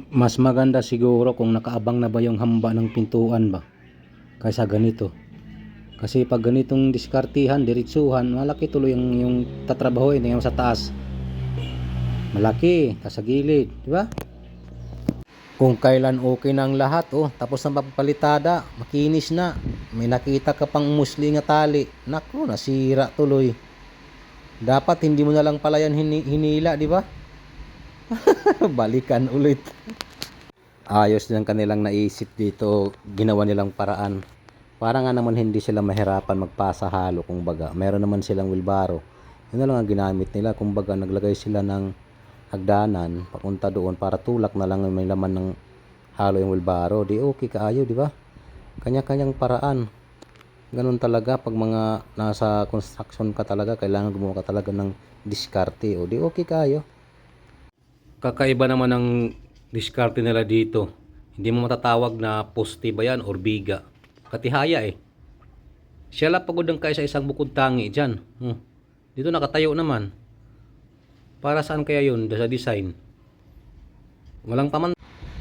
Mas maganda siguro kung nakaabang na ba yung hamba ng pintuan ba kaysa ganito. Kasi pag ganitong diskartihan, diretsuhan, malaki tuloy yung tatrabahoin yung sa taas. Malaki, tas sa gilid, di ba? Kung kailan okay na ang lahat, oh, tapos na papalitada, makinis na. May nakita ka pang musli nga tali. Naku, nasira tuloy. Dapat hindi mo na lang pala yan hinila, di ba? Balikan ulit. Ayos din ang kanilang naisip dito, ginawa nilang paraan. Para nga naman hindi sila mahirapan magpasa halo, kung baga. Meron naman silang wilbaro. Yun na lang ang ginamit nila, kung baga naglagay sila ng hagdanan papunta doon para tulak na lang may laman ng halo yung wilbaro. Di okay kaayo, di ba? Kanya-kanyang paraan. Ganun talaga pag mga nasa construction ka talaga, kailangan gumawa ka talaga ng diskarte. O di okay kaayo. Kakaiba naman ang diskarte nila dito. Hindi mo matatawag na poste ba yan or biga. Katihaya eh. Siya lang pagod ang kaya sa isang bukod tangi dyan. Dito nakatayo naman. Para saan kaya yun sa design? Walang paman.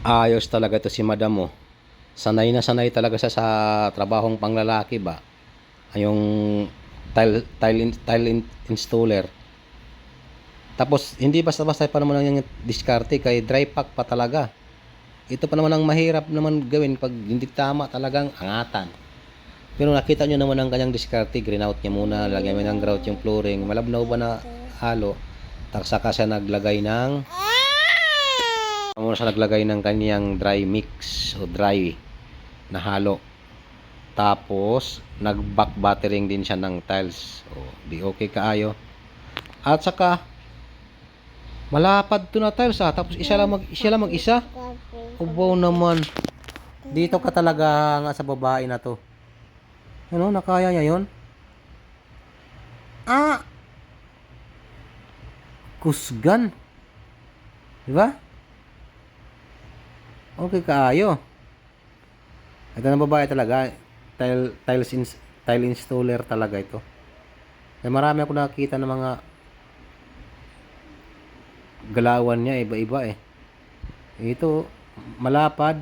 Ayos talaga to si madam mo. Sanay na sanay talaga siya sa trabahong panglalaki ba. Yung tile installer. Tapos hindi basta-basta pa naman yung diskarte, kay dry pack pa talaga. Ito pa naman ang mahirap naman gawin pag hindi tama talagang angatan. Pero nakita nyo naman ang kanyang diskarte, green out niya muna, lagyan mo ng grout yung flooring, malabnaw ba na halo. Saka siya naglagay ng kanyang dry mix o dry na halo. Tapos nag-back battering din siya ng tiles. O di okay kaayo. At saka malapad to na tiles tapos isa lang mag-isa. Ubaw naman. Dito ka talaga nga sa babae na to. Ano, nakaya niya yun? Kusgan. Diba? Okay kaayo. Ito na babae talaga. Tile installer talaga ito. Eh, marami ako nakita ng mga galawan niya, iba-iba eh. Ito, malapad.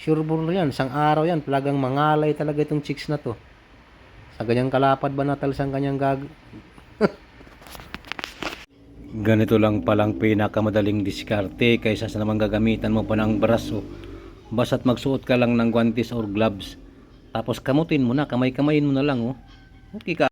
Sure yan, isang araw yan. Talagang mangalay talaga itong chicks na to. Sa ganyang kalapad ba na talis ang kanyang Ganito lang palang pinakamadaling diskarte kaysa sa naman gagamitan mo pa ng braso. Basta't magsuot ka lang ng guantes or gloves. Tapos kamutin mo na, kamay-kamayin mo na lang, oh. Okay ka.